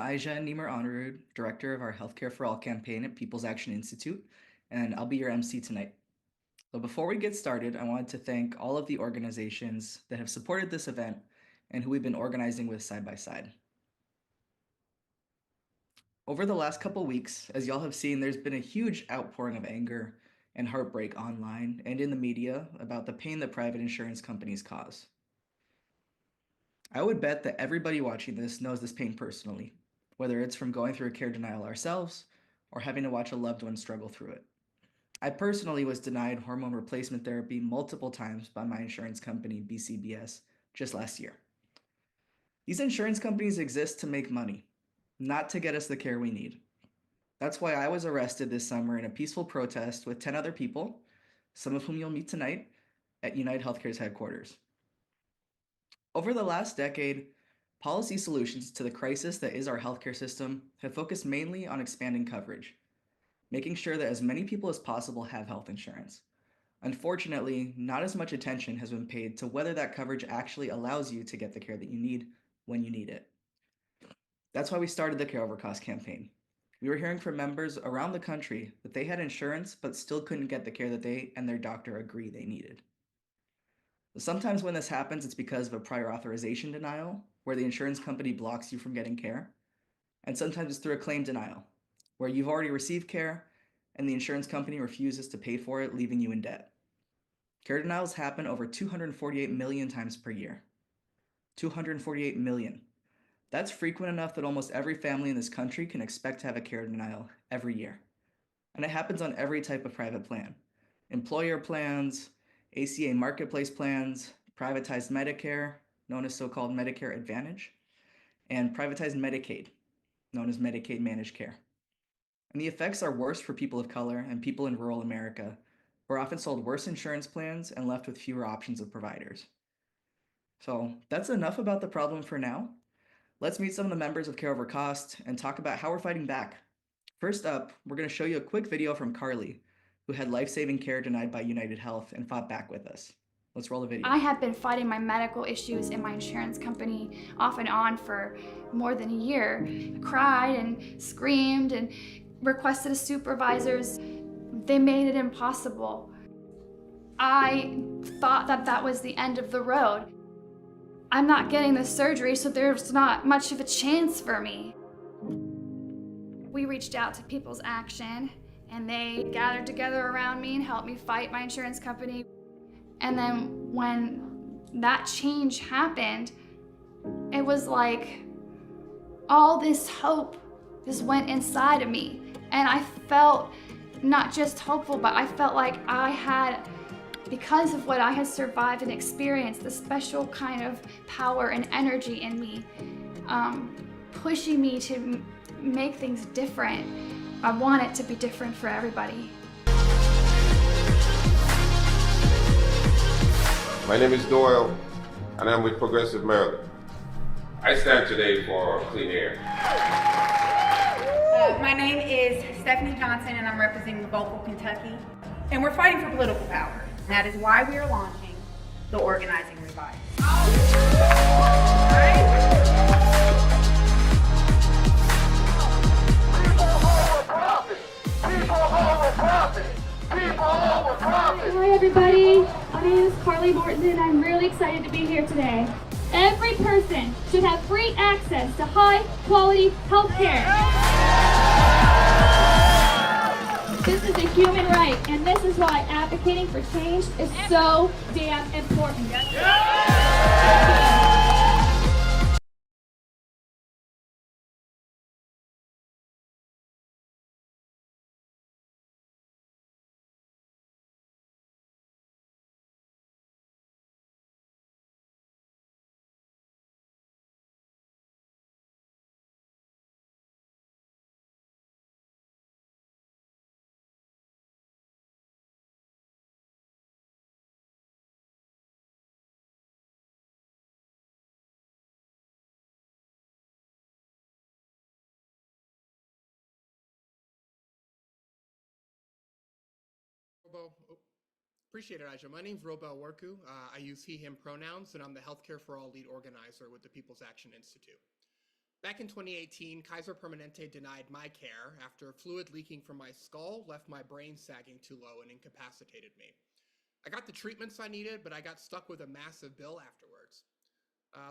Aija Nimar Honorud, Director of our Healthcare for All campaign at People's Action Institute, and I'll be your MC tonight. So before we get started, I wanted to thank all of the organizations that have supported this event and who we've been organizing with side by side. Over the last couple weeks, as y'all have seen, there's been a huge outpouring of anger and heartbreak online and in the media about the pain that private insurance companies cause. I would bet that everybody watching this knows this pain personally, whether it's from going through a care denial ourselves or having to watch a loved one struggle through it. I personally was denied hormone replacement therapy multiple times by my insurance company, BCBS, just last year. These insurance companies exist to make money, not to get us the care we need. That's why I was arrested this summer in a peaceful protest with 10 other people, some of whom you'll meet tonight, at United Healthcare's headquarters. Over the last decade, policy solutions to the crisis that is our healthcare system have focused mainly on expanding coverage, making sure that as many people as possible have health insurance. Unfortunately, not as much attention has been paid to whether that coverage actually allows you to get the care that you need when you need it. That's why we started the Care Over Cost campaign. We were hearing from members around the country that they had insurance but still couldn't get the care that they and their doctor agree they needed. Sometimes when this happens, it's because of a prior authorization denial, where the insurance company blocks you from getting care. And sometimes it's through a claim denial, where you've already received care and the insurance company refuses to pay for it, leaving you in debt. Care denials happen over 248 million times per year. 248 million. That's frequent enough that almost every family in this country can expect to have a care denial every year. And it happens on every type of private plan. Employer plans, ACA marketplace plans, privatized Medicare, known as so-called Medicare Advantage, and privatized Medicaid, known as Medicaid managed care. And the effects are worse for people of color and people in rural America, who are often sold worse insurance plans and left with fewer options of providers. So that's enough about the problem for now. Let's meet some of the members of Care Over Cost and talk about how we're fighting back. First up, we're going to show you a quick video from Carly, who had life-saving care denied by United Health and fought back with us. Let's roll the video. I have been fighting my medical issues in my insurance company off and on for more than a year. I cried and screamed and requested supervisors. They made it impossible. I thought that that was the end of the road. I'm not getting the surgery, so there's not much of a chance for me. We reached out to People's Action, and they gathered together around me and helped me fight my insurance company. And then when that change happened, it was like all this hope just went inside of me. And I felt not just hopeful, but I felt like I had, because of what I had survived and experienced, the special kind of power and energy in me, pushing me to make things different. I want it to be different for everybody. My name is Doyle, and I'm with Progressive Maryland. I stand today for clean air. My name is Stephanie Johnson, and I'm representing Vocal Kentucky. And we're fighting for political power. That is why we are launching the Organizing Revive. Hi everybody, my name is Carly Morton and I'm really excited to be here today. Every person should have free access to high quality health care. This is a human right, and this is why advocating for change is so damn important. Appreciate it, Aja. My name's Robel Worku. I use he, him pronouns, and I'm the Healthcare for All lead organizer with the People's Action Institute. Back in 2018, Kaiser Permanente denied my care after fluid leaking from my skull left my brain sagging too low and incapacitated me. I got the treatments I needed, but I got stuck with a massive bill afterwards.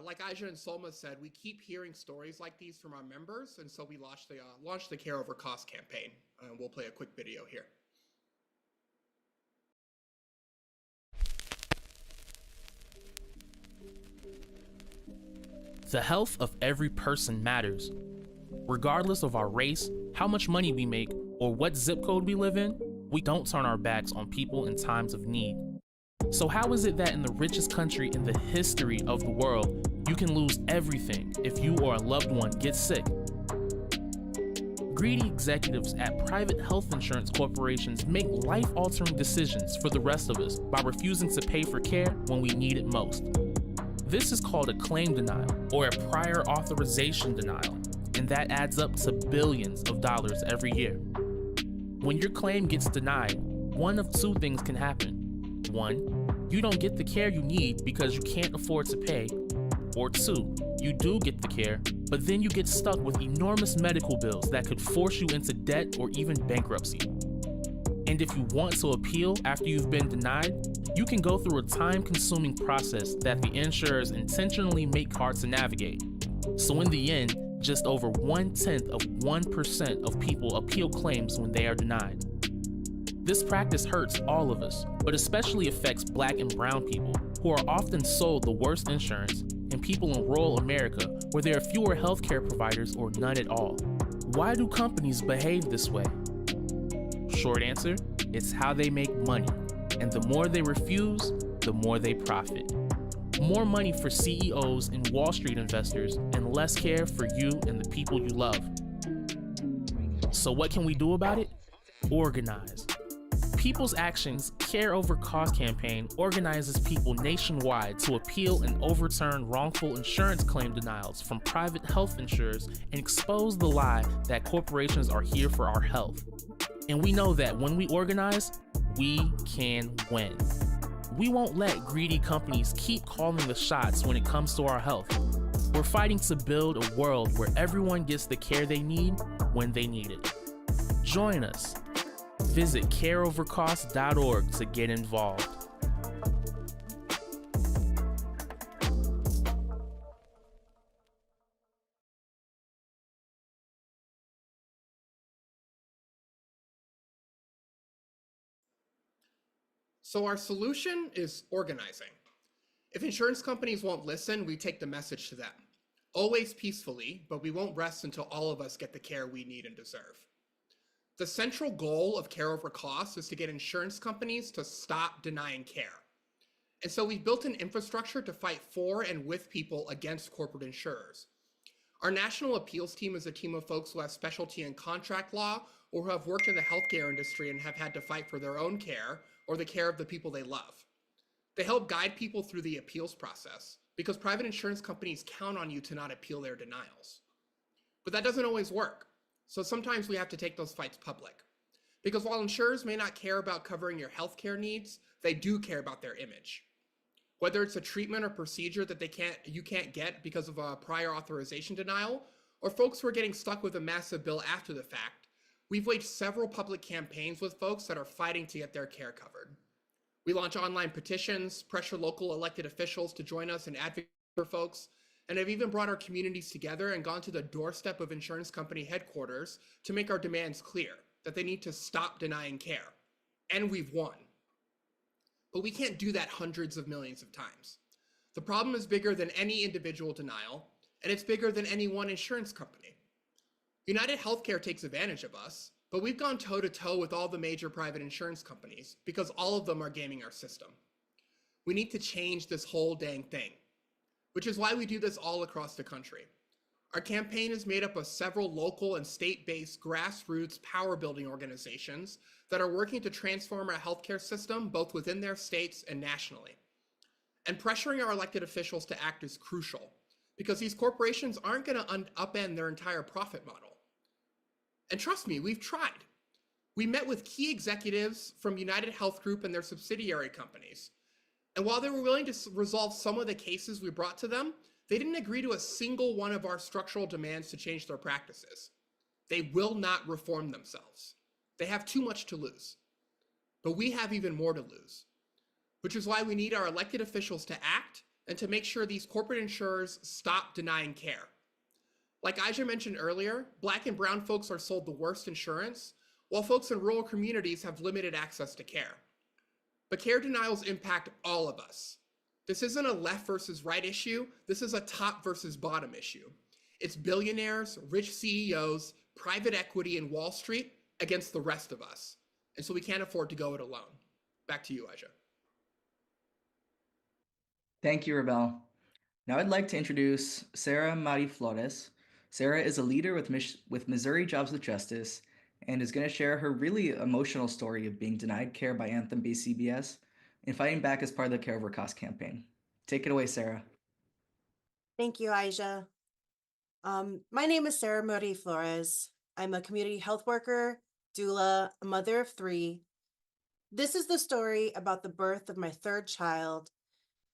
Like Aja and Sulma said, we keep hearing stories like these from our members, and so we launched the Care Over Cost campaign. We'll play a quick video here. The health of every person matters. Regardless of our race, how much money we make, or what zip code we live in, we don't turn our backs on people in times of need. So how is it that in the richest country in the history of the world, you can lose everything if you or a loved one gets sick? Greedy executives at private health insurance corporations make life-altering decisions for the rest of us by refusing to pay for care when we need it most. This is called a claim denial or a prior authorization denial, and that adds up to billions of dollars every year. When your claim gets denied, one of two things can happen. One, you don't get the care you need because you can't afford to pay. Or two, you do get the care, but then you get stuck with enormous medical bills that could force you into debt or even bankruptcy. And if you want to appeal after you've been denied, you can go through a time-consuming process that the insurers intentionally make hard to navigate. So in the end, just over 0.1% of people appeal claims when they are denied. This practice hurts all of us, but especially affects Black and brown people, who are often sold the worst insurance, and people in rural America where there are fewer healthcare providers or none at all. Why do companies behave this way? Short answer, it's how they make money. And the more they refuse, the more they profit. More money for CEOs and Wall Street investors, and less care for you and the people you love. So what can we do about it? Organize. People's Action's Care Over Cost campaign organizes people nationwide to appeal and overturn wrongful insurance claim denials from private health insurers and expose the lie that corporations are here for our health. And we know that when we organize, we can win. We won't let greedy companies keep calling the shots when it comes to our health. We're fighting to build a world where everyone gets the care they need when they need it. Join us. Visit careovercost.org to get involved. So our solution is organizing. If insurance companies won't listen, we take the message to them. Always peacefully, but we won't rest until all of us get the care we need and deserve. The central goal of Care Over Cost is to get insurance companies to stop denying care. And so we've built an infrastructure to fight for and with people against corporate insurers. Our national appeals team is a team of folks who have specialty in contract law or who have worked in the healthcare industry and have had to fight for their own care or the care of the people they love. They help guide people through the appeals process because private insurance companies count on you to not appeal their denials. But that doesn't always work. So sometimes we have to take those fights public. Because while insurers may not care about covering your healthcare needs, they do care about their image. Whether it's a treatment or procedure that you can't get because of a prior authorization denial, or folks who are getting stuck with a massive bill after the fact, we've waged several public campaigns with folks that are fighting to get their care covered. We launch online petitions, pressure local elected officials to join us and advocate for folks, and have even brought our communities together and gone to the doorstep of insurance company headquarters to make our demands clear, that they need to stop denying care. And we've won. But we can't do that hundreds of millions of times. The problem is bigger than any individual denial, and it's bigger than any one insurance company. United Healthcare takes advantage of us, but we've gone toe-to-toe with all the major private insurance companies because all of them are gaming our system. We need to change this whole dang thing, which is why we do this all across the country. Our campaign is made up of several local and state-based grassroots power-building organizations that are working to transform our healthcare system both within their states and nationally. And pressuring our elected officials to act is crucial because these corporations aren't going to upend their entire profit model. And trust me, we've tried. We met with key executives from United Health Group and their subsidiary companies. And while they were willing to resolve some of the cases we brought to them, They didn't agree to a single one of our structural demands to change their practices. They will not reform themselves. They have too much to lose. But we have even more to lose, which is why we need our elected officials to act and to make sure these corporate insurers stop denying care. Like Aja mentioned earlier, Black and brown folks are sold the worst insurance, while folks in rural communities have limited access to care. But care denials impact all of us. This isn't a left versus right issue. This is a top versus bottom issue. It's billionaires, rich CEOs, private equity, and Wall Street against the rest of us. And so we can't afford to go it alone. Back to you, Aja. Thank you, Rebel. Now I'd like to introduce Sarah Mari Flores. Sarah is a leader with Missouri Jobs with Justice and is going to share her really emotional story of being denied care by Anthem BCBS and fighting back as part of the Care Over Cost campaign. Take it away, Sarah. Thank you, Aja. My name is Sarah Mori Flores. I'm a community health worker, doula, a mother of 3. This is the story about the birth of my 3rd child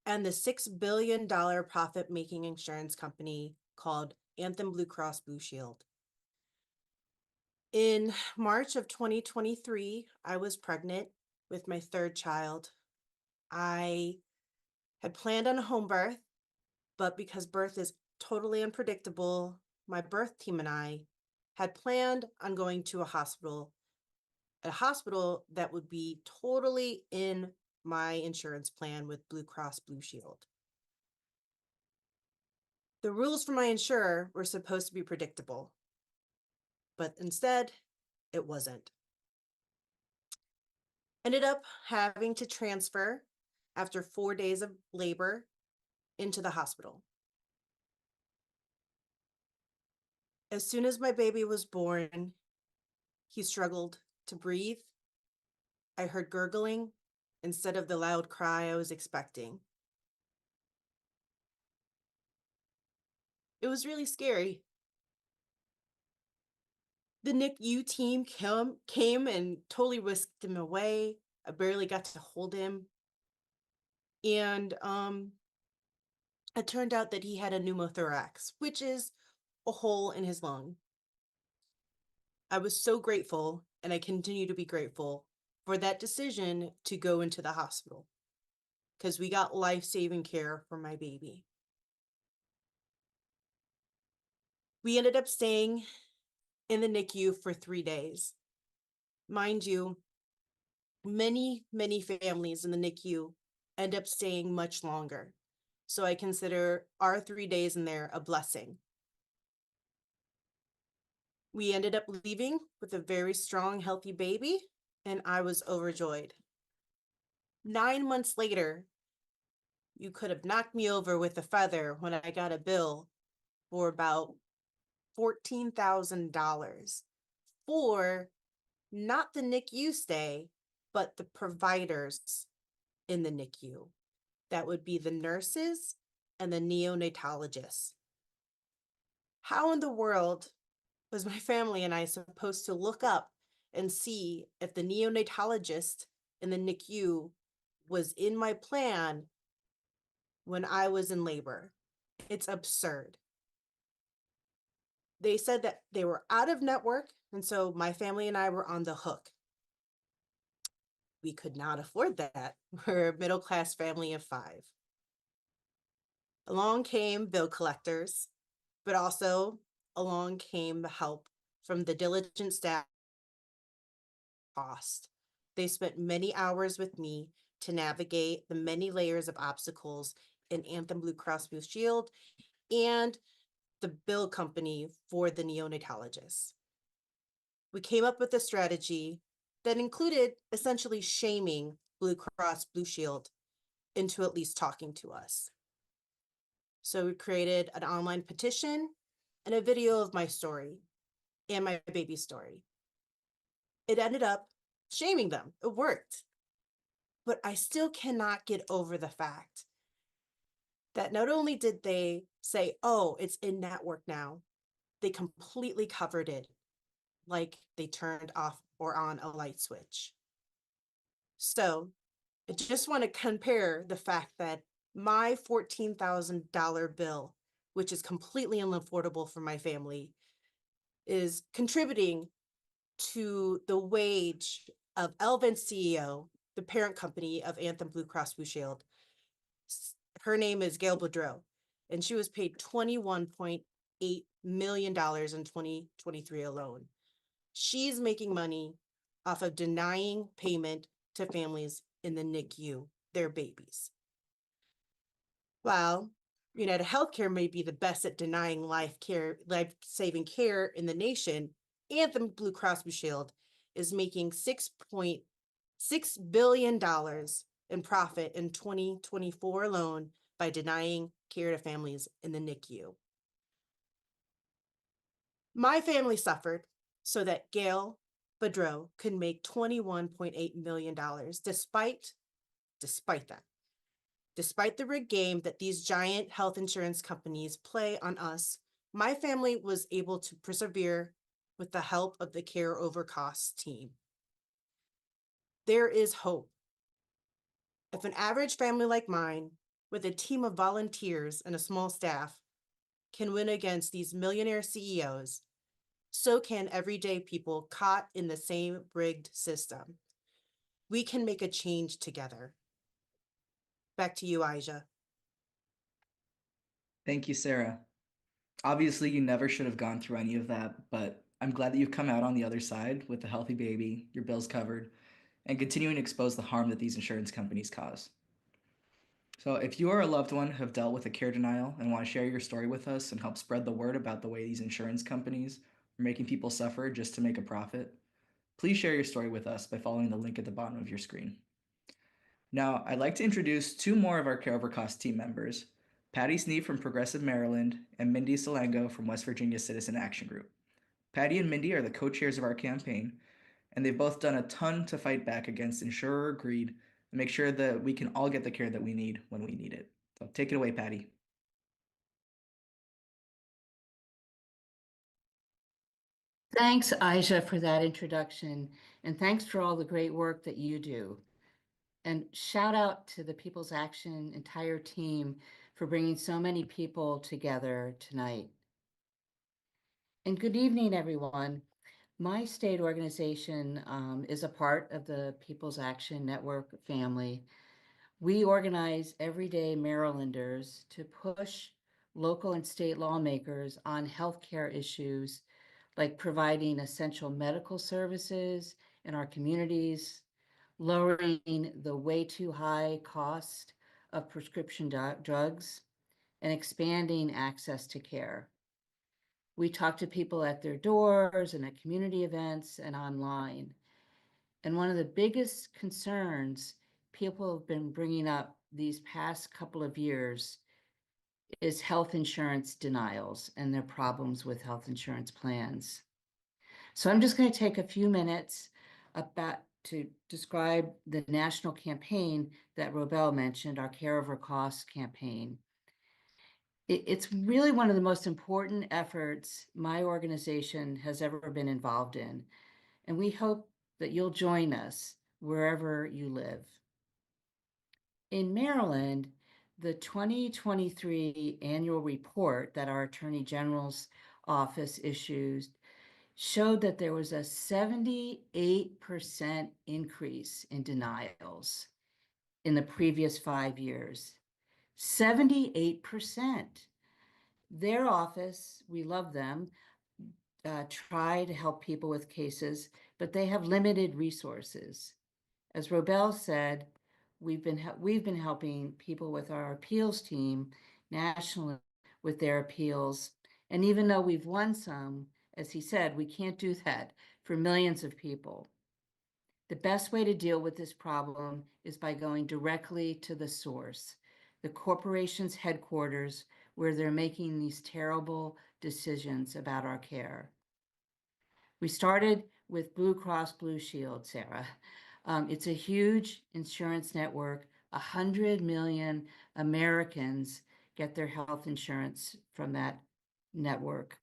and the $6 billion profit-making insurance company called Anthem Blue Cross Blue Shield. In March of 2023, I was pregnant with my 3rd child. I had planned on a home birth, but because birth is totally unpredictable, my birth team and I had planned on going to a hospital that would be totally in my insurance plan with Blue Cross Blue Shield. The rules for my insurer were supposed to be predictable, but instead, it wasn't. Ended up having to transfer after 4 days of labor into the hospital. As soon as my baby was born, he struggled to breathe. I heard gurgling instead of the loud cry I was expecting. It was really scary. The NICU team came and totally whisked him away. I barely got to hold him. And it turned out that he had a pneumothorax, which is a hole in his lung. I was so grateful, and I continue to be grateful for that decision to go into the hospital because we got life-saving care for my baby. We ended up staying in the NICU for 3 days. Mind you, many families in the NICU end up staying much longer. So I consider our 3 days in there a blessing. We ended up leaving with a very strong, healthy baby, and I was overjoyed. 9 months later, you could have knocked me over with a feather when I got a bill for about $14,000 for not the NICU stay, but the providers in the NICU. That would be the nurses and the neonatologists. How in the world was my family and I supposed to look up and see if the neonatologist in the NICU was in my plan when I was in labor? It's absurd. They said that they were out of network, and so my family and I were on the hook. We could not afford that. We're a middle-class family of 5. Along came bill collectors, but also along came the help from the diligent staff. Cost. They spent many hours with me to navigate the many layers of obstacles in Anthem Blue Cross Blue Shield and the bill company for the neonatologists. We came up with a strategy that included essentially shaming Blue Cross Blue Shield into at least talking to us. So we created an online petition and a video of my story and my baby's story. It ended up shaming them. It worked. But I still cannot get over the fact that not only did they say, oh, it's in network now, they completely covered it like they turned off or on a light switch. So I just want to compare the fact that my $14,000 bill which is completely unaffordable for my family, is contributing to the wage of Elvin's CEO, the parent company of Anthem Blue Cross Blue Shield. Her name is Gail Boudreau, and she was paid $21.8 million in 2023 alone. She's making money off of denying payment to families in the NICU, their babies. While United Healthcare may be the best at denying life-saving care in the nation, Anthem Blue Cross Blue Shield is making $6.6 billion in profit in 2024 alone by denying care to families in the NICU. My family suffered so that Gail Boudreau could make $21.8 million despite that. Despite the rigged game that these giant health insurance companies play on us, my family was able to persevere with the help of the Care Over Costs team. There is hope. If an average family like mine, with a team of volunteers and a small staff, can win against these millionaire CEOs, so can everyday people caught in the same rigged system. We can make a change together. Back to you, Aisha. Thank you, Sarah. Obviously, you never should have gone through any of that, but I'm glad that you've come out on the other side with a healthy baby, your bills covered, and continuing to expose the harm that these insurance companies cause. So, if you or a loved one have dealt with a care denial and want to share your story with us and help spread the word about the way these insurance companies are making people suffer just to make a profit, please share your story with us by following the link at the bottom of your screen. Now, I'd like to introduce two more of our Care Over Cost team members, Patty Sneed from Progressive Maryland and Mindy Salango from West Virginia Citizen Action Group. Patty and Mindy are the co-chairs of our campaign, and they've both done a ton to fight back against insurer greed and make sure that we can all get the care that we need when we need it. So take it away, Patty. Thanks, Aisha, for that introduction, and thanks for all the great work that you do. And shout out to the People's Action entire team for bringing so many people together tonight. And good evening, everyone. My state organization is a part of the People's Action Network family. We organize everyday Marylanders to push local and state lawmakers on healthcare issues like providing essential medical services in our communities, lowering the way too high cost of prescription drugs, and expanding access to care. We talk to people at their doors and at community events and online. And one of the biggest concerns people have been bringing up these past couple of years is health insurance denials and their problems with health insurance plans. So I'm just going to take a few minutes to describe the national campaign that Robel mentioned, our Care Over Costs campaign. It's really one of the most important efforts my organization has ever been involved in, and we hope that you'll join us wherever you live. In Maryland, the 2023 annual report that our Attorney General's office issued showed that there was a 78% increase in denials in the previous 5 years. 78%. Their office, we love them, try to help people with cases, but they have limited resources. As Robel said, we've been helping people with our appeals team nationally with their appeals. And even though we've won some, as he said, we can't do that for millions of people. The best way to deal with this problem is by going directly to the source, the corporation's headquarters, where they're making these terrible decisions about our care. We started with Blue Cross Blue Shield, Sarah. It's a huge insurance network. 100 million Americans get their health insurance from that network.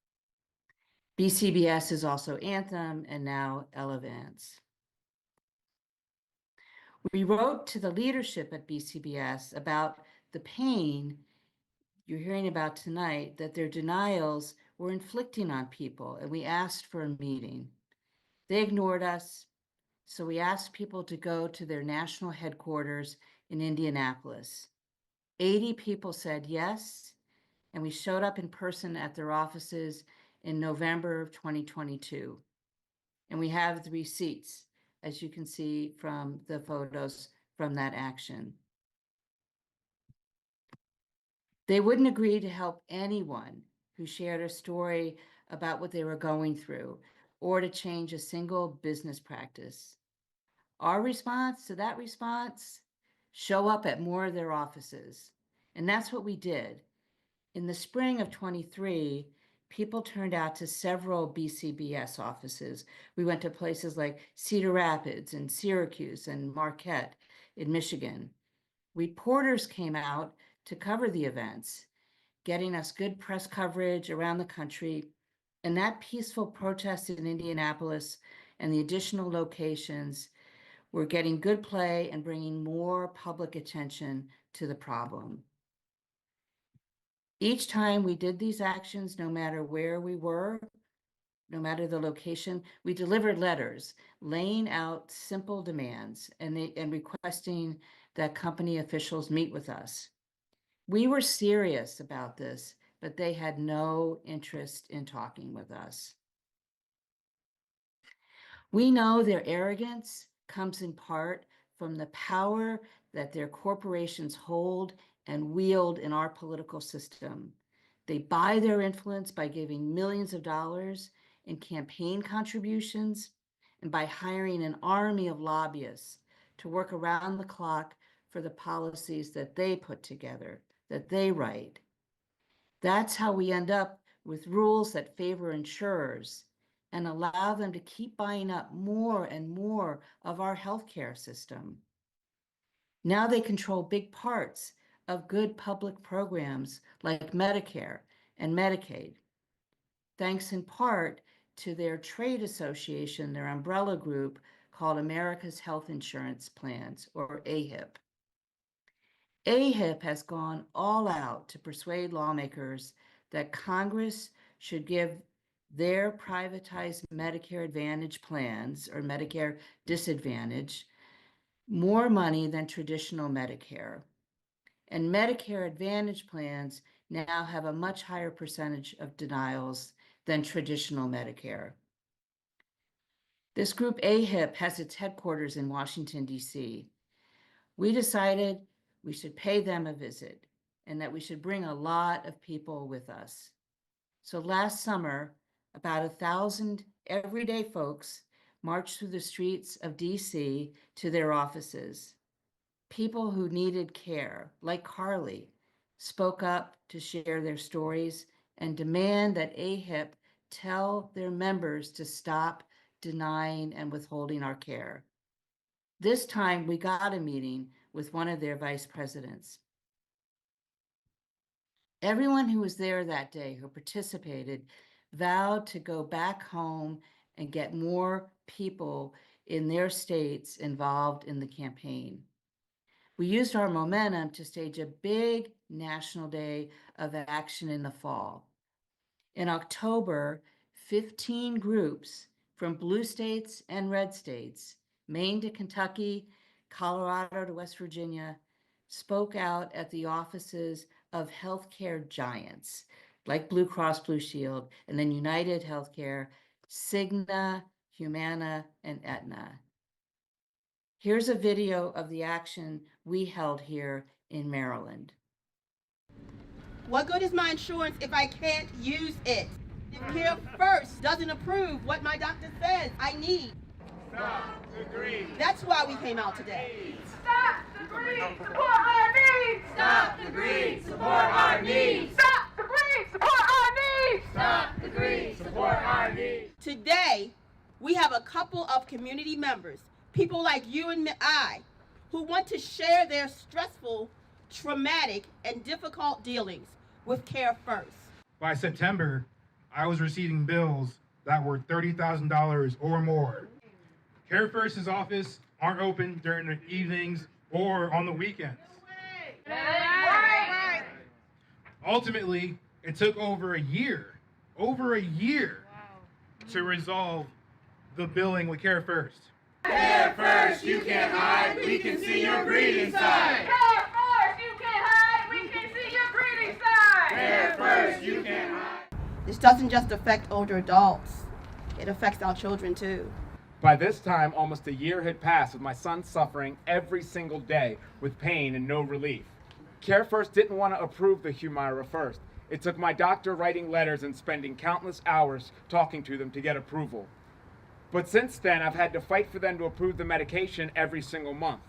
BCBS is also Anthem and now Elevance. We wrote to the leadership at BCBS about the pain you're hearing about tonight, that their denials were inflicting on people, and we asked for a meeting. They ignored us, so we asked people to go to their national headquarters in Indianapolis. 80 people said yes, and we showed up in person at their offices in November of 2022. And we have the receipts, as you can see from the photos from that action. They wouldn't agree to help anyone who shared a story about what they were going through or to change a single business practice. Our response to that response, show up at more of their offices. And that's what we did. In the spring of 23, people turned out to several BCBS offices. We went to places like Cedar Rapids and Syracuse and Marquette in Michigan. Reporters came out to cover the events, getting us good press coverage around the country. And that peaceful protest in Indianapolis and the additional locations were getting good play and bringing more public attention to the problem. Each time we did these actions, no matter where we were, no matter the location, we delivered letters laying out simple demands and requesting that company officials meet with us. We were serious about this, but they had no interest in talking with us. We know their arrogance comes in part from the power that their corporations hold and wield in our political system. They buy their influence by giving millions of dollars in campaign contributions and by hiring an army of lobbyists to work around the clock for the policies that they put together, that they write. That's how we end up with rules that favor insurers and allow them to keep buying up more and more of our healthcare system. Now they control big parts of good public programs like Medicare and Medicaid, thanks in part to their trade association, their umbrella group called America's Health Insurance Plans, or AHIP. AHIP has gone all out to persuade lawmakers that Congress should give their privatized Medicare Advantage plans, or Medicare Disadvantage, more money than traditional Medicare. And Medicare Advantage plans now have a much higher percentage of denials than traditional Medicare. This group, AHIP, has its headquarters in Washington, D.C. We decided we should pay them a visit and that we should bring a lot of people with us. So last summer, about 1,000 everyday folks marched through the streets of DC to their offices. People who needed care, like Carly, spoke up to share their stories and demand that AHIP tell their members to stop denying and withholding our care. This time we got a meeting with one of their vice presidents. Everyone who was there that day, who participated, vowed to go back home and get more people in their states involved in the campaign. We used our momentum to stage a big national day of action in the fall. In October, 15 groups from blue states and red states, Maine to Kentucky, Colorado to West Virginia, spoke out at the offices of healthcare giants like Blue Cross Blue Shield, and then United Healthcare, Cigna, Humana, and Aetna. Here's a video of the action we held here in Maryland. What good is my insurance if I can't use it? If Care First doesn't approve what my doctor says I need. Stop the greed. That's why we came out today. Stop the greed. Support our needs. Stop the greed. Support our needs. Stop the greed. Support our needs. Stop the greed. Support our needs. Today, we have a couple of community members, people like you and I, who want to share their stressful, traumatic, and difficult dealings with Care First. By September, I was receiving bills that were $30,000 or more. Care First's office aren't open during the evenings or on the weekends. Ultimately, it took over a year, to resolve the billing with Care First. Care First, you can't hide, we can see your greedy side. Care First, you can't hide, we can see your greedy side. Care First, you can't hide. This doesn't just affect older adults, it affects our children too. By this time, almost a year had passed with my son suffering every single day with pain and no relief. Care First didn't want to approve the Humira first. It took my doctor writing letters and spending countless hours talking to them to get approval. But since then, I've had to fight for them to approve the medication every single month.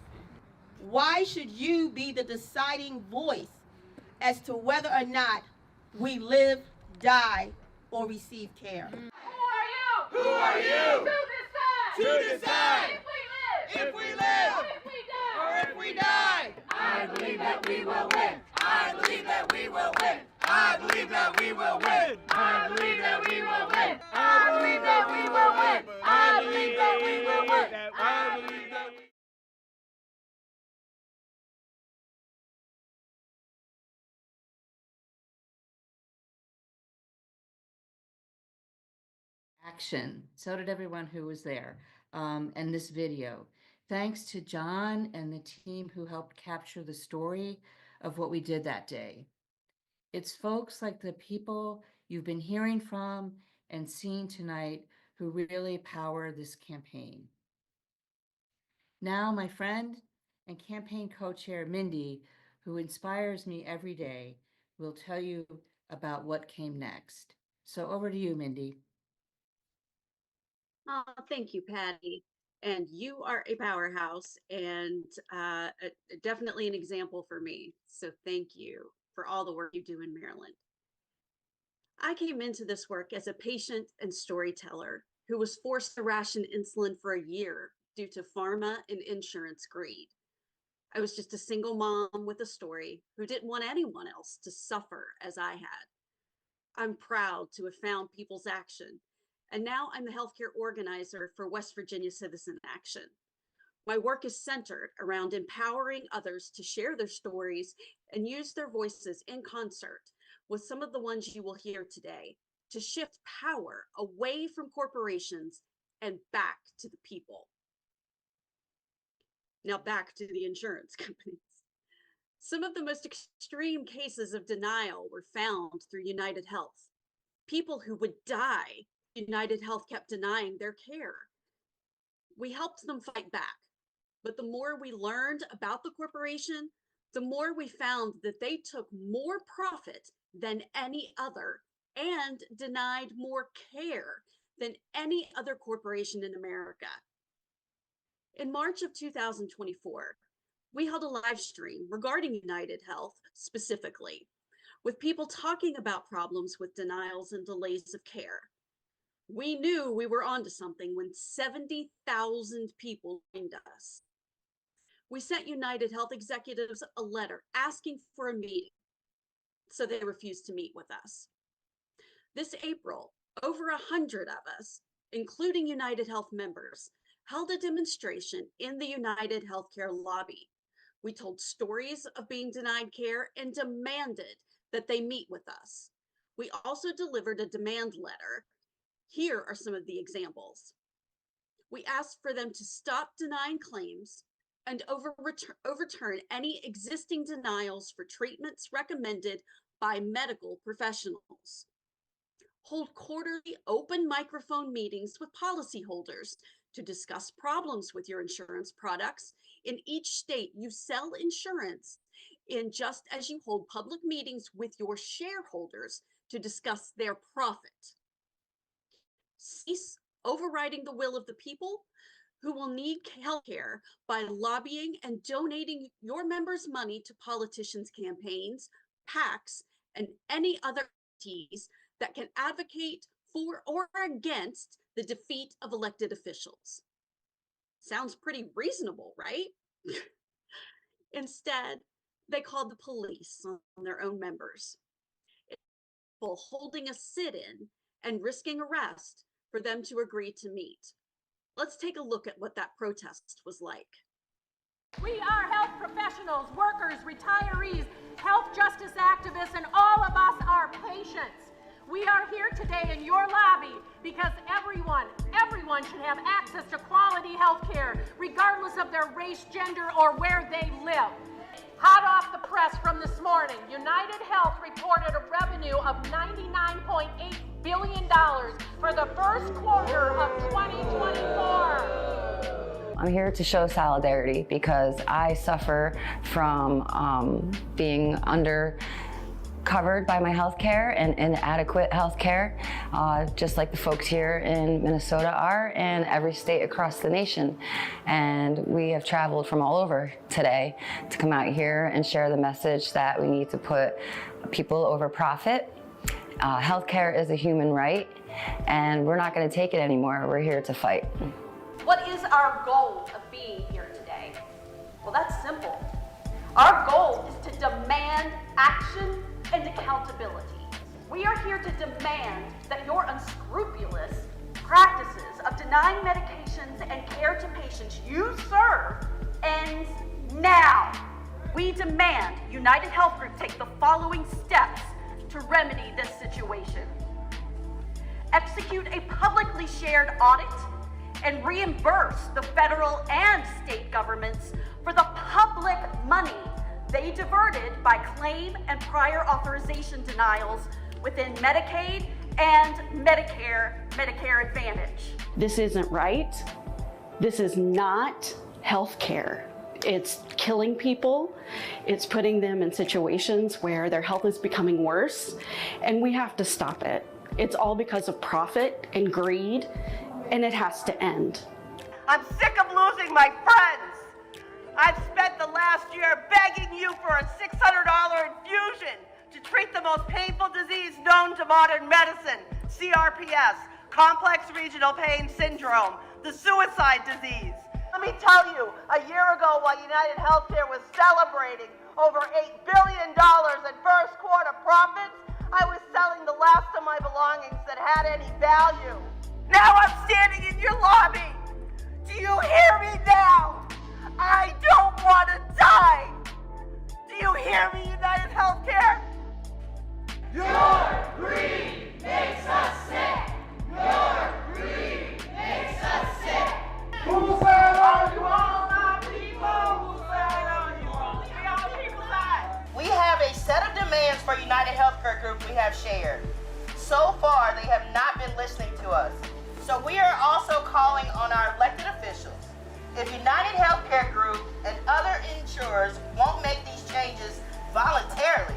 Why should you be the deciding voice as to whether or not we live, die, or receive care? Who are you? To decide. If we live. Or if we die. I believe that we will win. I believe that we will win. I believe that we will win. I believe that we will win. I believe that we will win. I believe that we will win. I believe that we Action. So did everyone who was there. And this video. Thanks to John and the team who helped capture the story of what we did that day. It's folks like the people you've been hearing from and seeing tonight who really power this campaign. Now, my friend and campaign co-chair Mindy, who inspires me every day, will tell you about what came next. So over to you, Mindy. Oh, thank you, Patty. And you are a powerhouse and definitely an example for me. So thank you for all the work you do in Maryland. I came into this work as a patient and storyteller who was forced to ration insulin for a year due to pharma and insurance greed. I was just a single mom with a story who didn't want anyone else to suffer as I had. I'm proud to have found People's Action, and now I'm the healthcare organizer for West Virginia Citizen Action. My work is centered around empowering others to share their stories and use their voices in concert with some of the ones you will hear today to shift power away from corporations and back to the people. Now back to the insurance companies. Some of the most extreme cases of denial were found through United Health. People who would die, United Health kept denying their care. We helped them fight back, but the more we learned about the corporation, the more we found that they took more profit than any other and denied more care than any other corporation in America. In March of 2024, we held a live stream regarding United Health specifically, with people talking about problems with denials and delays of care. We knew we were onto something when 70,000 people joined us. We sent United Health executives a letter asking for a meeting, so they refused to meet with us. This April, over 100 of us, including United Health members, held a demonstration in the United Healthcare lobby. We told stories of being denied care and demanded that they meet with us. We also delivered a demand letter. Here are some of the examples. We asked for them to stop denying claims and overturn any existing denials for treatments recommended by medical professionals. Hold quarterly open microphone meetings with policyholders to discuss problems with your insurance products in each state you sell insurance in, just as you hold public meetings with your shareholders to discuss their profit. Cease overriding the will of the people who will need health care by lobbying and donating your members' money to politicians' campaigns, PACs, and any other entities that can advocate for or against the defeat of elected officials. Sounds pretty reasonable, right? Instead, they called the police on their own members, holding a sit-in and risking arrest for them to agree to meet. Let's take a look at what that protest was like. We are health professionals, workers, retirees, health justice activists, and all of us are patients. We are here today in your lobby because everyone should have access to quality health care, regardless of their race, gender, or where they live. Hot off the press from this morning, United Health reported a revenue of $99.8 billion for the first quarter of 2024. I'm here to show solidarity because I suffer from being covered by my health care and inadequate health care, just like the folks here in Minnesota are and every state across the nation. And we have traveled from all over today to come out here and share the message that we need to put people over profit. Healthcare is a human right, and we're not going to take it anymore. We're here to fight. What is our goal of being here today? Well, that's simple. Our goal is to demand action and accountability. We are here to demand that your unscrupulous practices of denying medications and care to patients you serve ends now. We demand United Health Group take the following steps to remedy this situation. Execute a publicly shared audit and reimburse the federal and state governments for the public money they diverted by claim and prior authorization denials within Medicaid and Medicare Advantage. This isn't right. This is not health care. It's killing people. It's putting them in situations where their health is becoming worse, and we have to stop it. It's all because of profit and greed, and it has to end. I'm sick of losing my friends. I've spent the last year begging you for a $600 infusion to treat the most painful disease known to modern medicine, CRPS, complex regional pain syndrome, the suicide disease. Let me tell you, a year ago while United Healthcare was celebrating over $8 billion in first quarter profits, I was selling the last of my belongings that had any value. Now I'm standing in your lobby. Do you hear me now? I don't want to die. Do you hear me, United Healthcare? Your greed makes us sick. Your greed makes us sick. Whose side are you on, my people? Whose side are you on? We on the people's side. We have a set of demands for United Healthcare Group we have shared. So far, they have not been listening to us. So we are also calling on our elected officials. If United Healthcare Group and other insurers won't make these changes voluntarily,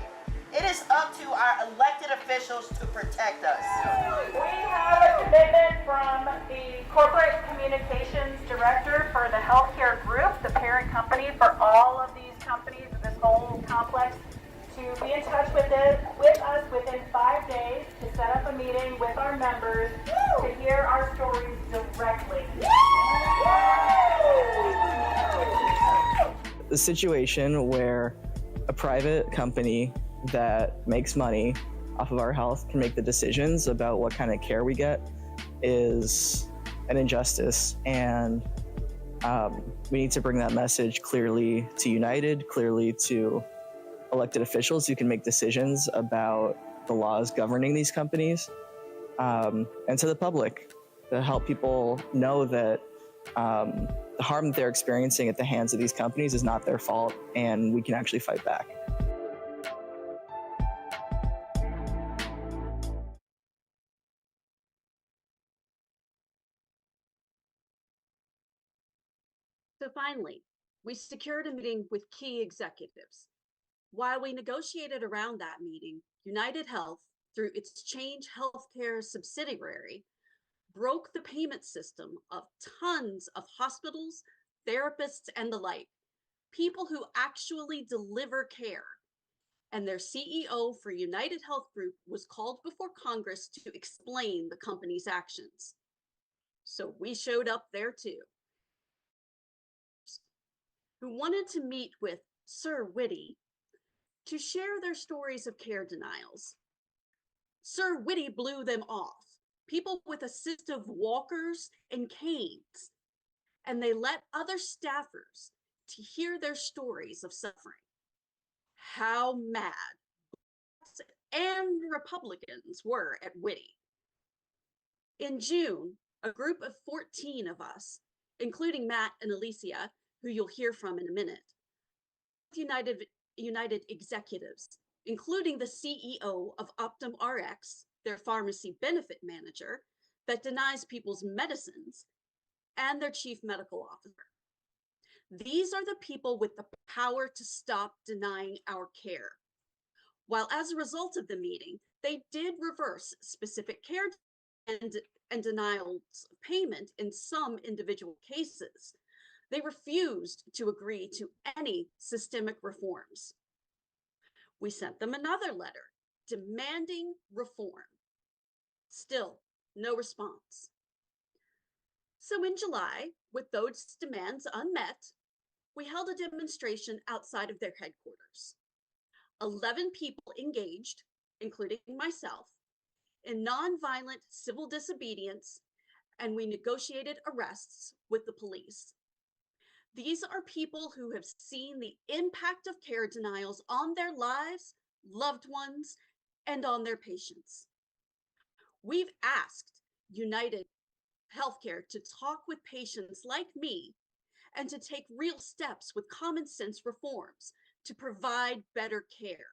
it is up to our elected officials to protect us. We have a commitment from the Corporate Communications Director for the Healthcare Group, the parent company for all of these companies in this whole complex, to be in touch with us within 5 days to set up a meeting with our members to hear our stories directly. The situation where a private company that makes money off of our health can make the decisions about what kind of care we get is an injustice, and we need to bring that message clearly to United, clearly to elected officials who can make decisions about the laws governing these companies, and to the public to help people know that the harm that they're experiencing at the hands of these companies is not their fault, and we can actually fight back. So finally, we secured a meeting with key executives. While we negotiated around that meeting, United Health, through its Change Healthcare subsidiary, broke the payment system of tons of hospitals, therapists, and the like, people who actually deliver care. And their CEO for United Health Group was called before Congress to explain the company's actions. So we showed up there too, who wanted to meet with Sir Whitty to share their stories of care denials. Sir Whitty blew them off, people with assistive walkers and canes, and they let other staffers to hear their stories of suffering. how mad and Republicans were at Whitty. In June, a group of 14 of us, including Matt and Alicia, who you'll hear from in a minute, United executives, including the CEO of Optum RX, their pharmacy benefit manager, that denies people's medicines, and their chief medical officer. These are the people with the power to stop denying our care. While as a result of the meeting, they did reverse specific care and denials of payment in some individual cases, they refused to agree to any systemic reforms. We sent them another letter demanding reform. Still, no response. So in July, with those demands unmet, we held a demonstration outside of their headquarters. 11 people engaged, including myself, in nonviolent civil disobedience, and we negotiated arrests with the police. These are people who have seen the impact of care denials on their lives, loved ones, and on their patients. We've asked United Healthcare to talk with patients like me and to take real steps with common sense reforms to provide better care.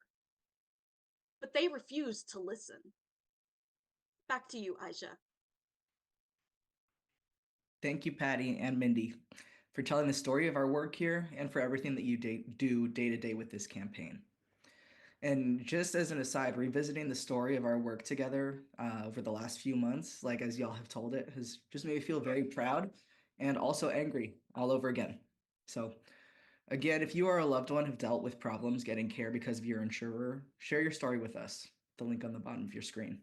But they refuse to listen. Back to you, Aisha. Thank you, Patty and Mindy, for telling the story of our work here and for everything that you do day to day with this campaign. And just as an aside, revisiting the story of our work together over the last few months, like as y'all have told it, has just made me feel very proud and also angry all over again. So again, if you or a loved one have dealt with problems getting care because of your insurer, share your story with us. The link on the bottom of your screen.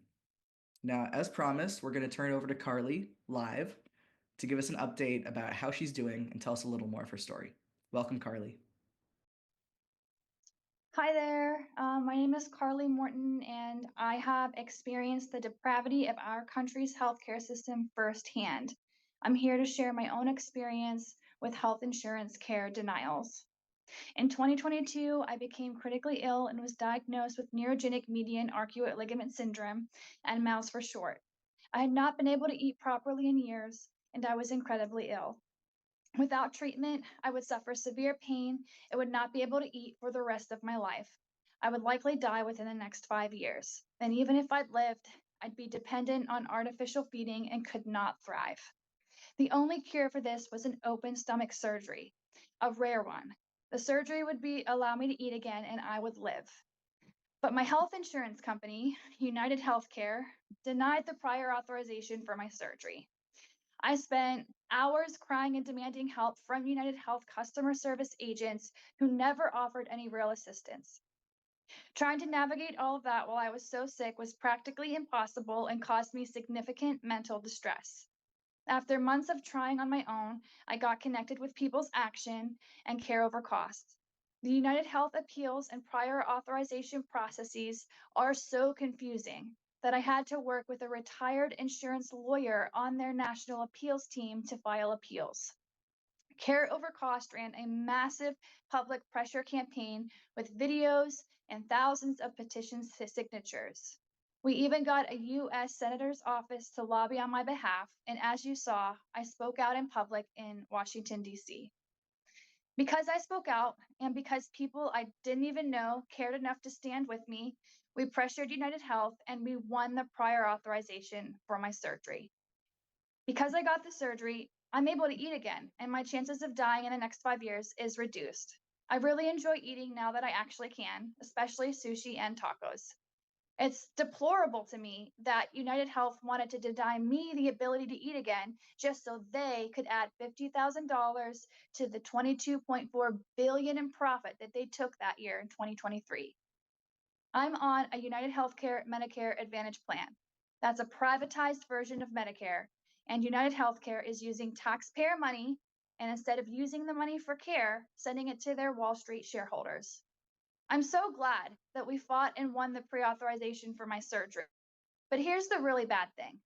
Now, as promised, we're going to turn it over to Carly live to give us an update about how she's doing and tell us a little more of her story. Welcome, Carly. Hi there, my name is Carly Morton, and I have experienced the depravity of our country's healthcare system firsthand. I'm here to share my own experience with health insurance care denials. In 2022, I became critically ill and was diagnosed with neurogenic median arcuate ligament syndrome, and MALS for short. I had not been able to eat properly in years, and I was incredibly ill. Without treatment, I would suffer severe pain and would not be able to eat for the rest of my life. I would likely die within the next 5 years. And even if I'd lived, I'd be dependent on artificial feeding and could not thrive. The only cure for this was an open stomach surgery, a rare one. The surgery would allow me to eat again and I would live. But my health insurance company, United Healthcare, denied the prior authorization for my surgery. I spent hours crying and demanding help from United Health customer service agents who never offered any real assistance. Trying to navigate all of that while I was so sick was practically impossible and caused me significant mental distress. After months of trying on my own, I got connected with People's Action and Care Over Costs. The United Health appeals and prior authorization processes are so confusing that I had to work with a retired insurance lawyer on their national appeals team to file appeals. Care Over Cost ran a massive public pressure campaign with videos and thousands of petition signatures. We even got a US Senator's office to lobby on my behalf, and as you saw, I spoke out in public in Washington, D.C. Because I spoke out and because people I didn't even know cared enough to stand with me, we pressured United Health and we won the prior authorization for my surgery. Because I got the surgery, I'm able to eat again, and my chances of dying in the next 5 years is reduced. I really enjoy eating now that I actually can, especially sushi and tacos. It's deplorable to me that United Health wanted to deny me the ability to eat again just so they could add $50,000 to the $22.4 billion in profit that they took that year in 2023. I'm on a United Healthcare Medicare Advantage plan. That's a privatized version of Medicare, and United Healthcare is using taxpayer money, and instead of using the money for care, sending it to their Wall Street shareholders. I'm so glad that we fought and won the pre-authorization for my surgery. But here's the really bad thing.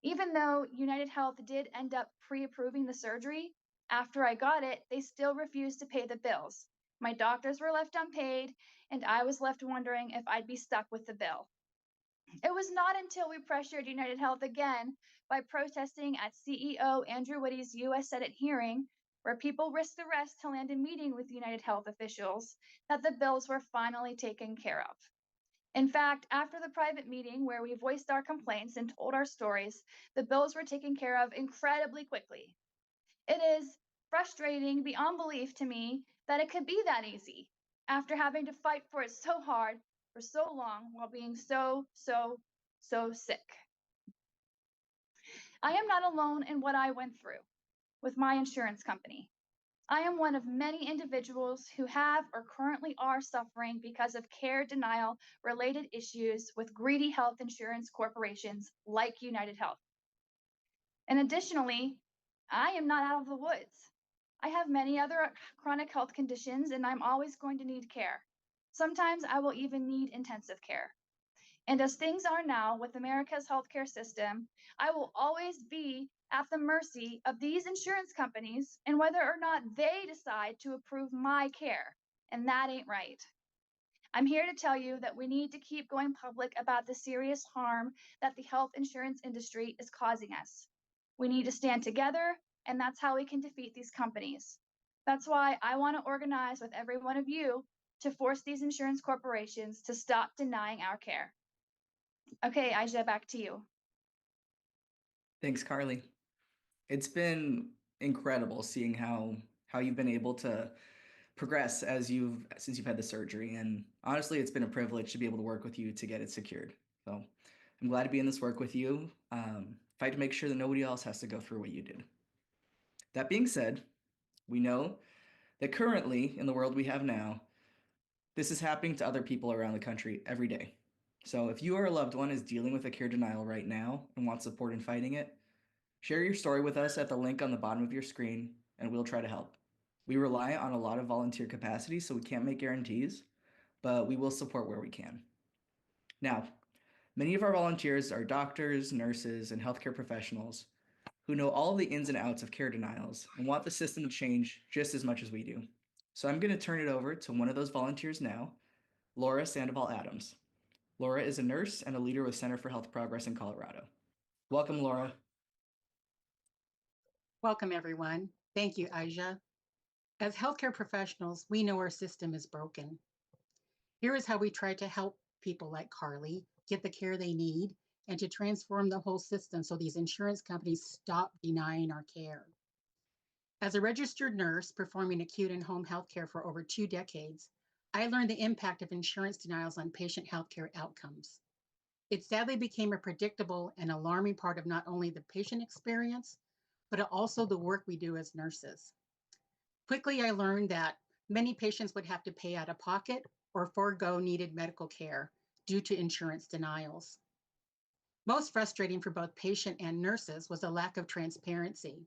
Even though United Health did end up pre-approving the surgery, after I got it, they still refused to pay the bills. My doctors were left unpaid, and I was left wondering if I'd be stuck with the bill. It was not until we pressured United Health again by protesting at CEO Andrew Whitty's U.S. Senate hearing, where people risked arrest to land a meeting with United Health officials, that the bills were finally taken care of. In fact, after the private meeting where we voiced our complaints and told our stories, the bills were taken care of incredibly quickly. It is frustrating beyond belief to me that it could be that easy after having to fight for it so hard for so long while being so sick. I am not alone in what I went through with my insurance company. I am one of many individuals who have or currently are suffering because of care denial related issues with greedy health insurance corporations like United Health. And additionally, I am not out of the woods. I have many other chronic health conditions and I'm always going to need care. Sometimes I will even need intensive care. And as things are now with America's healthcare system, I will always be at the mercy of these insurance companies and whether or not they decide to approve my care. And that ain't right. I'm here to tell you that we need to keep going public about the serious harm that the health insurance industry is causing us. We need to stand together, and that's how we can defeat these companies. That's why I want to organize with every one of you to force these insurance corporations to stop denying our care. Okay, Aisha, back to you. Thanks, Carly. It's been incredible seeing how you've been able to progress since you've had the surgery, and honestly, it's been a privilege to be able to work with you to get it secured. So I'm glad to be in this work with you. Fight to make sure that nobody else has to go through what you did. That being said, we know that currently in the world we have now, this is happening to other people around the country every day. So if you or a loved one is dealing with a care denial right now and wants support in fighting it, share your story with us at the link on the bottom of your screen, and we'll try to help. We rely on a lot of volunteer capacity, so we can't make guarantees, but we will support where we can. Now, many of our volunteers are doctors, nurses, and healthcare professionals who know all the ins and outs of care denials and want the system to change just as much as we do. So I'm going to turn it over to one of those volunteers now, Laura Sandoval Adams. Laura is a nurse and a leader with Center for Health Progress in Colorado. Welcome, Laura. Welcome, everyone. Thank you, Aisha. As healthcare professionals, we know our system is broken. Here is how we try to help people like Carly get the care they need and to transform the whole system so these insurance companies stop denying our care. As a registered nurse performing acute and home healthcare for over 2 decades, I learned the impact of insurance denials on patient healthcare outcomes. It sadly became a predictable and alarming part of not only the patient experience, but also the work we do as nurses. Quickly, I learned that many patients would have to pay out of pocket or forego needed medical care due to insurance denials. Most frustrating for both patient and nurses was a lack of transparency.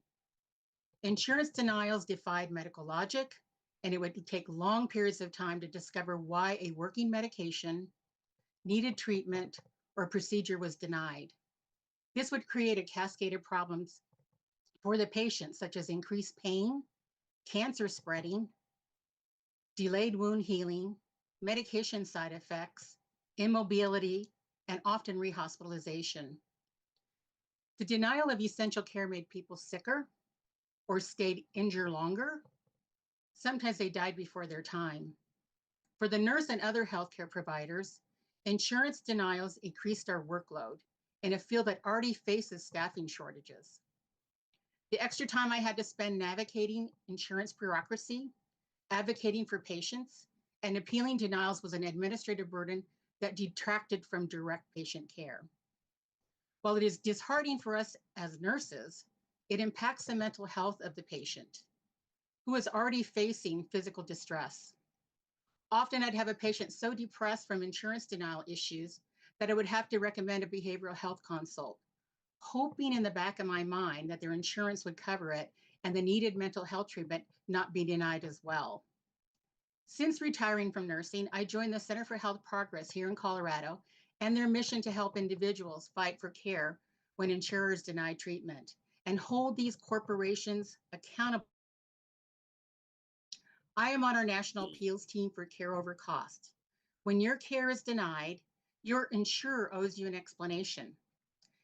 Insurance denials defied medical logic, and it would take long periods of time to discover why a working medication, needed treatment, or procedure was denied. This would create a cascade of problems for the patient, such as increased pain, cancer spreading, delayed wound healing, medication side effects, immobility, and often rehospitalization. The denial of essential care made people sicker or stayed injured longer. Sometimes they died before their time. For the nurse and other healthcare providers, insurance denials increased our workload in a field that already faces staffing shortages. The extra time I had to spend navigating insurance bureaucracy, advocating for patients, and appealing denials was an administrative burden that detracted from direct patient care. While it is disheartening for us as nurses, it impacts the mental health of the patient, who is already facing physical distress. Often I'd have a patient so depressed from insurance denial issues that I would have to recommend a behavioral health consult, hoping in the back of my mind that their insurance would cover it and the needed mental health treatment not be denied as well. Since retiring from nursing, I joined the Center for Health Progress here in Colorado and their mission to help individuals fight for care when insurers deny treatment and hold these corporations accountable. I am on our national appeals team for care over cost. When your care is denied, your insurer owes you an explanation.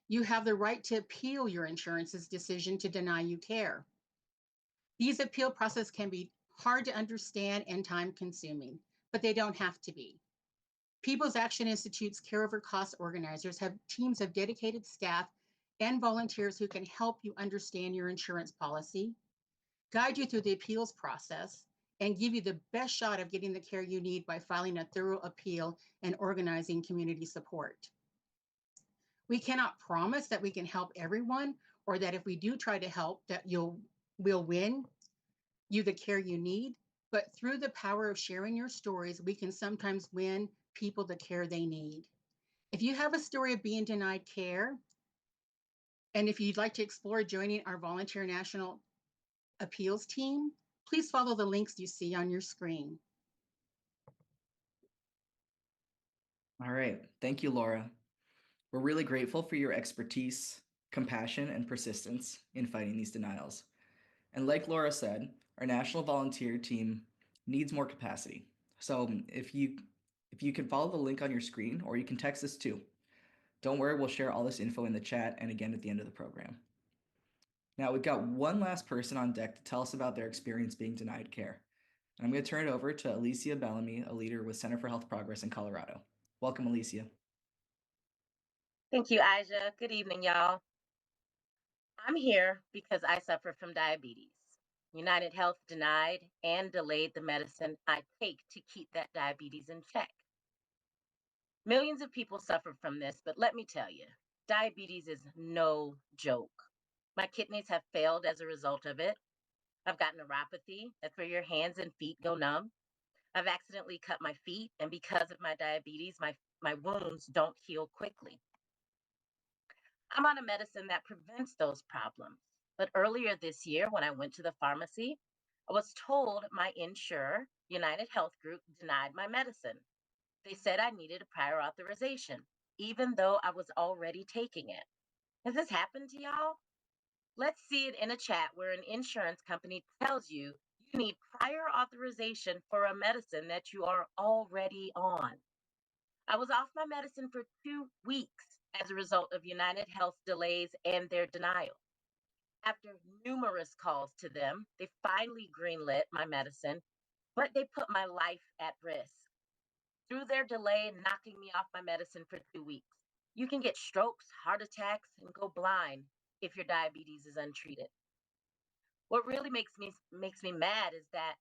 You have the right to appeal your insurance's decision to deny you care. These appeal processes can be hard to understand and time consuming, but they don't have to be. People's Action Institute's Care Over Cost organizers have teams of dedicated staff and volunteers who can help you understand your insurance policy, guide you through the appeals process, and give you the best shot of getting the care you need by filing a thorough appeal and organizing community support. We cannot promise that we can help everyone or that if we do try to help that we'll win you the care you need, but through the power of sharing your stories, we can sometimes win people the care they need. If you have a story of being denied care, and if you'd like to explore joining our volunteer national appeals team, please follow the links you see on your screen. All right. Thank you, Laura. We're really grateful for your expertise, compassion, and persistence in fighting these denials. And like Laura said, our national volunteer team needs more capacity. So if you can follow the link on your screen, or you can text us too. Don't worry, we'll share all this info in the chat and again at the end of the program. Now we've got one last person on deck to tell us about their experience being denied care. And I'm going to turn it over to Alicia Bellamy, a leader with Center for Health Progress in Colorado. Welcome, Alicia. Thank you, Aja. Good evening, y'all. I'm here because I suffer from diabetes. United Health denied and delayed the medicine I take to keep that diabetes in check. Millions of people suffer from this, but let me tell you, diabetes is no joke. My kidneys have failed as a result of it. I've got neuropathy, that's where your hands and feet go numb. I've accidentally cut my feet, and because of my diabetes, my wounds don't heal quickly. I'm on a medicine that prevents those problems. But earlier this year, when I went to the pharmacy, I was told my insurer, United Health Group, denied my medicine. They said I needed a prior authorization, even though I was already taking it. Has this happened to y'all? Let's see it in a chat where an insurance company tells you you need prior authorization for a medicine that you are already on. I was off my medicine for 2 weeks as a result of United Health delays and their denial. After numerous calls to them, they finally greenlit my medicine, but they put my life at risk. Through their delay in knocking me off my medicine for 2 weeks, you can get strokes, heart attacks, and go blind if your diabetes is untreated. What really makes me mad is that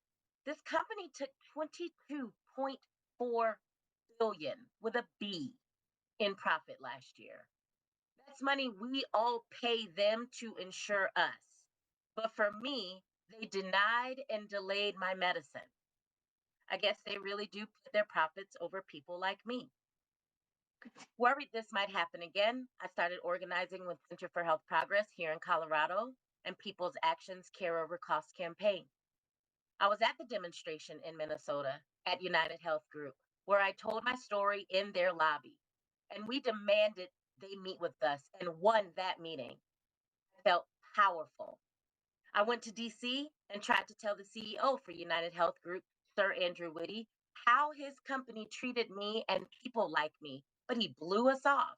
this company took $22.4 billion with a B in profit last year. That's money we all pay them to insure us. But for me, they denied and delayed my medicine. I guess they really do put their profits over people like me. Worried this might happen again, I started organizing with Center for Health Progress here in Colorado and People's Action's Care Over Cost campaign. I was at the demonstration in Minnesota at United Health Group, where I told my story in their lobby, and we demanded they meet with us and won that meeting. I felt powerful. I went to DC and tried to tell the CEO for United Health Group, Sir Andrew Whitty, how his company treated me and people like me, but he blew us off.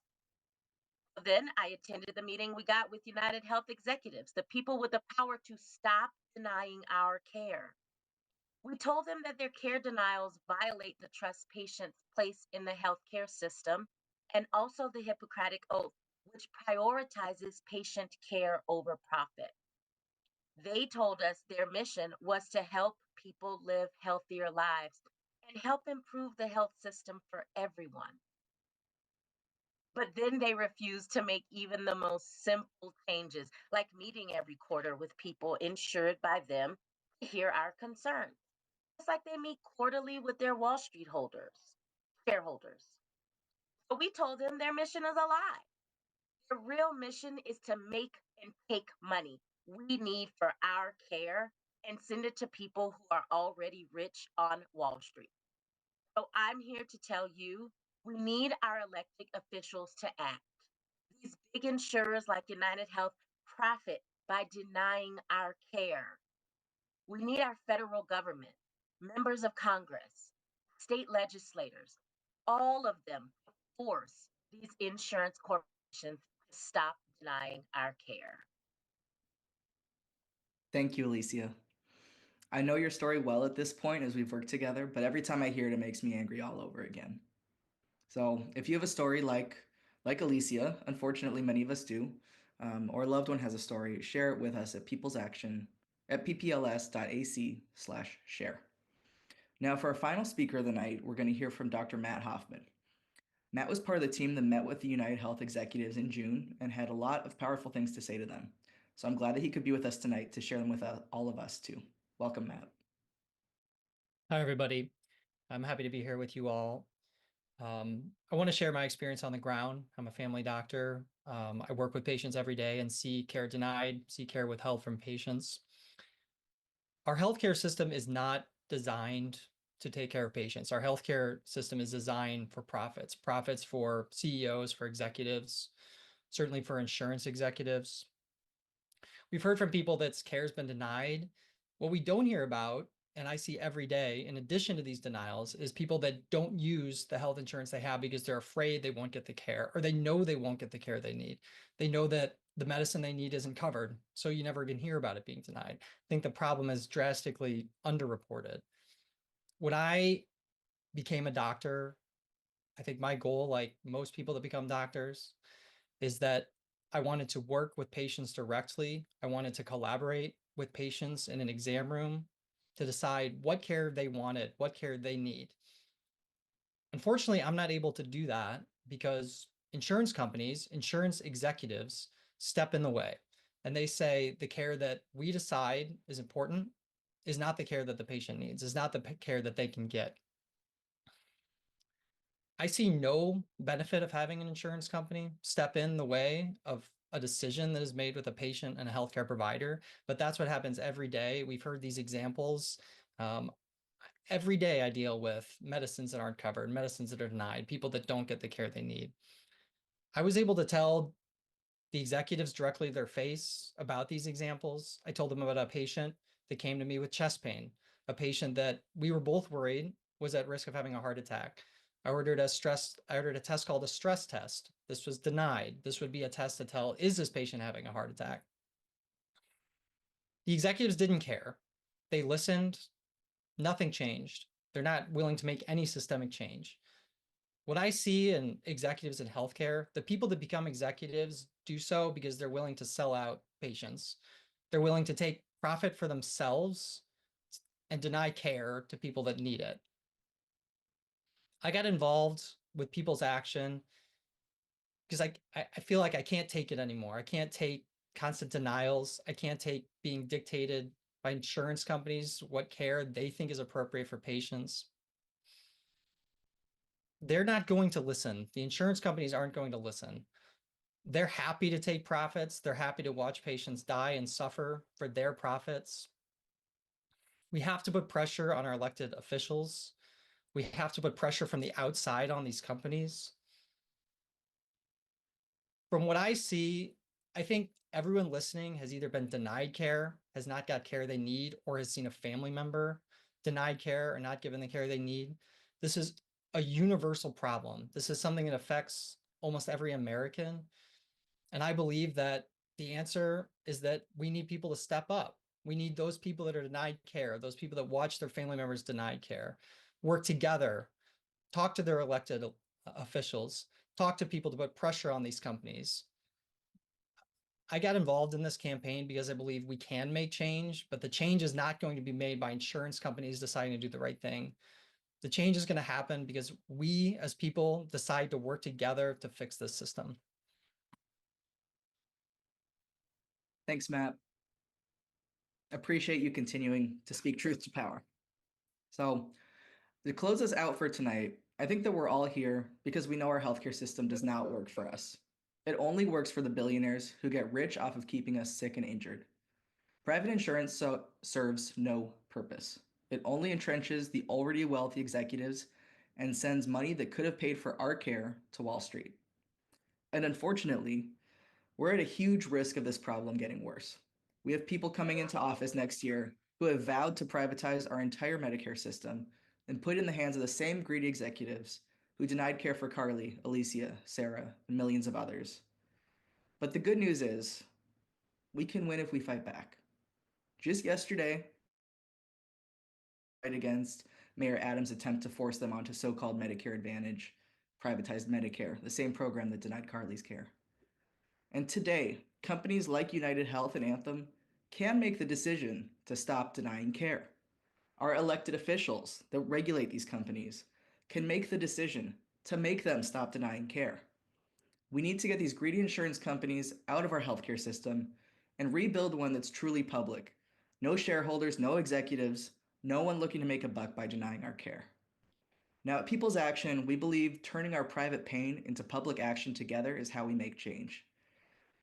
Then I attended the meeting we got with United Health executives, the people with the power to stop denying our care. We told them that their care denials violate the trust patients place in the healthcare system and also the Hippocratic Oath, which prioritizes patient care over profit. They told us their mission was to help people live healthier lives and help improve the health system for everyone. But then they refused to make even the most simple changes, like meeting every quarter with people insured by them to hear our concerns. It's like they meet quarterly with their Wall Street shareholders. So we told them their mission is a lie. Their real mission is to make and take money we need for our care and send it to people who are already rich on Wall Street. So I'm here to tell you, we need our elected officials to act. These big insurers like United Health profit by denying our care. We need our federal government, members of Congress, state legislators, all of them force these insurance corporations to stop denying our care. Thank you, Alicia. I know your story well at this point as we've worked together, but every time I hear it, it makes me angry all over again. So if you have a story like Alicia, unfortunately many of us do, or a loved one has a story, share it with us at People's Action at ppls.ac/share. Now, for our final speaker of the night, we're going to hear from Dr. Matt Hoffman. Matt was part of the team that met with the United Health executives in June and had a lot of powerful things to say to them. So I'm glad that he could be with us tonight to share them with all of us too. Welcome, Matt. Hi, everybody. I'm happy to be here with you all. I want to share my experience on the ground. I'm a family doctor. I work with patients every day and see care denied, see care withheld from patients. Our healthcare system is not designed to take care of patients. Our healthcare system is designed for profits, profits for CEOs, for executives, certainly for insurance executives. We've heard from people that care has been denied. What we don't hear about, and I see every day, in addition to these denials, is people that don't use the health insurance they have because they're afraid they won't get the care, or they know they won't get the care they need. They know that the medicine they need isn't covered, so you never can hear about it being denied. I think the problem is drastically underreported. When I became a doctor, I think my goal, like most people that become doctors, is that I wanted to work with patients directly. I wanted to collaborate with patients in an exam room to decide what care they wanted, what care they need. Unfortunately, I'm not able to do that because insurance companies, insurance executives step in the way. And they say the care that we decide is important is not the care that the patient needs, is not the care that they can get. I see no benefit of having an insurance company step in the way of a decision that is made with a patient and a healthcare provider, but that's what happens every day. We've heard these examples. Every day I deal with medicines that aren't covered, medicines that are denied, people that don't get the care they need. I was able to tell the executives directly to their face about these examples. I told them about a patient that came to me with chest pain, a patient that we were both worried was at risk of having a heart attack. I ordered a test called a stress test. This was denied. This would be a test to tell, is this patient having a heart attack? The executives didn't care. They listened, nothing changed. They're not willing to make any systemic change. What I see in executives in healthcare, the people that become executives do so because they're willing to sell out patients. They're willing to take profit for themselves and deny care to people that need it. I got involved with People's Action because I feel like I can't take it anymore. I can't take constant denials. I can't take being dictated by insurance companies what care they think is appropriate for patients. They're not going to listen. The insurance companies aren't going to listen. They're happy to take profits. They're happy to watch patients die and suffer for their profits. We have to put pressure on our elected officials. We have to put pressure from the outside on these companies. From what I see, I think everyone listening has either been denied care, has not got care they need, or has seen a family member denied care or not given the care they need. This is a universal problem. This is something that affects almost every American. And I believe that the answer is that we need people to step up. We need those people that are denied care, those people that watch their family members denied care, work together, talk to their elected officials, talk to people to put pressure on these companies. I got involved in this campaign because I believe we can make change, but the change is not going to be made by insurance companies deciding to do the right thing. The change is going to happen because we as people decide to work together to fix this system. Thanks, Matt. Appreciate you continuing to speak truth to power. So, to close us out for tonight, I think that we're all here because we know our healthcare system does not work for us. It only works for the billionaires who get rich off of keeping us sick and injured. Private insurance serves no purpose. It only entrenches the already wealthy executives and sends money that could have paid for our care to Wall Street. And unfortunately, we're at a huge risk of this problem getting worse. We have people coming into office next year who have vowed to privatize our entire Medicare system and put it in the hands of the same greedy executives who denied care for Carly, Alicia, Sarah, and millions of others. But the good news is, we can win if we fight back. Just yesterday, fight against Mayor Adams' attempt to force them onto so-called Medicare Advantage, privatized Medicare, the same program that denied Carly's care. And today, companies like United Health and Anthem can make the decision to stop denying care. Our elected officials that regulate these companies can make the decision to make them stop denying care. We need to get these greedy insurance companies out of our healthcare system and rebuild one that's truly public. No shareholders, no executives, no one looking to make a buck by denying our care. Now, at People's Action, we believe turning our private pain into public action together is how we make change.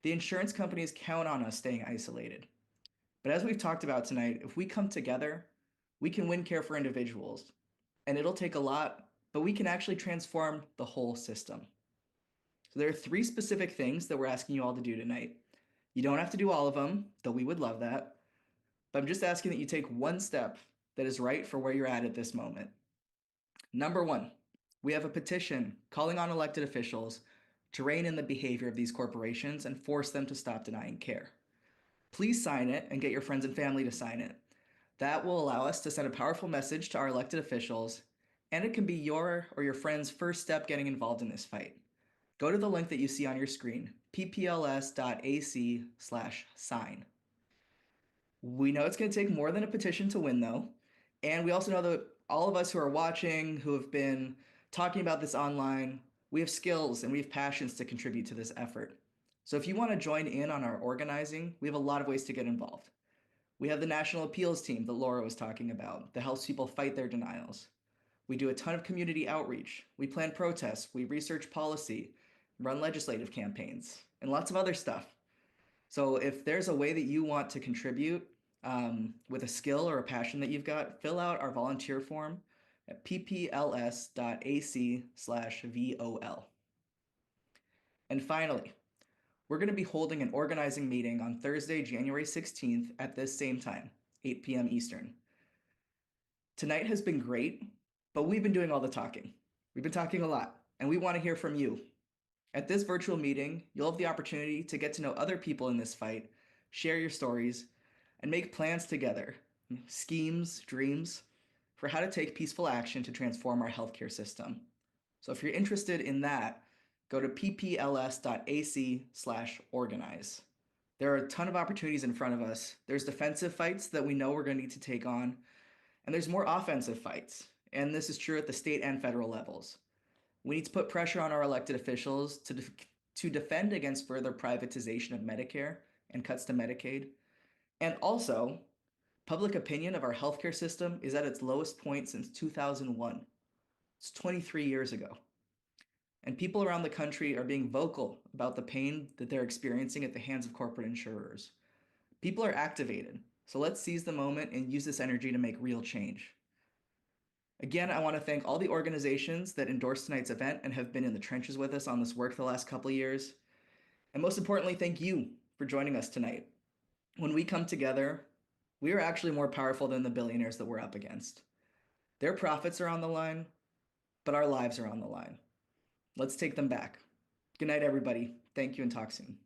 The insurance companies count on us staying isolated. But as we've talked about tonight, if we come together, we can win care for individuals. And it'll take a lot, but we can actually transform the whole system. So there are 3 specific things that we're asking you all to do tonight. You don't have to do all of them, though we would love that. But I'm just asking that you take one step that is right for where you're at this moment. Number 1, we have a petition calling on elected officials to rein in the behavior of these corporations and force them to stop denying care. Please sign it and get your friends and family to sign it. That will allow us to send a powerful message to our elected officials, and it can be your or your friend's first step getting involved in this fight. Go to the link that you see on your screen, ppls.ac/sign. We know it's going to take more than a petition to win, though, and we also know that all of us who are watching, who have been talking about this online, we have skills and we have passions to contribute to this effort. So if you want to join in on our organizing, we have a lot of ways to get involved. We have the National Appeals Team that Laura was talking about that helps people fight their denials. We do a ton of community outreach. We plan protests. We research policy, run legislative campaigns, and lots of other stuff. So if there's a way that you want to contribute with a skill or a passion that you've got, fill out our volunteer form at ppls.ac/vol. And finally, we're going to be holding an organizing meeting on Thursday, January 16th at this same time, 8 p.m. Eastern. Tonight has been great, but we've been doing all the talking. We've been talking a lot, and we want to hear from you. At this virtual meeting, you'll have the opportunity to get to know other people in this fight, share your stories, and make plans together, schemes, dreams, for how to take peaceful action to transform our healthcare system. So if you're interested in that, go to ppls.ac/organize. There are a ton of opportunities in front of us. There's defensive fights that we know we're going to need to take on, and there's more offensive fights, and this is true at the state and federal levels. We need to put pressure on our elected officials to defend against further privatization of Medicare and cuts to Medicaid. And also, public opinion of our healthcare system is at its lowest point since 2001. It's 23 years ago. And people around the country are being vocal about the pain that they're experiencing at the hands of corporate insurers. People are activated, so let's seize the moment and use this energy to make real change. Again, I want to thank all the organizations that endorsed tonight's event and have been in the trenches with us on this work the last couple of years. And most importantly, thank you for joining us tonight. When we come together, we are actually more powerful than the billionaires that we're up against. Their profits are on the line, but our lives are on the line. Let's take them back. Good night, everybody. Thank you and talk soon.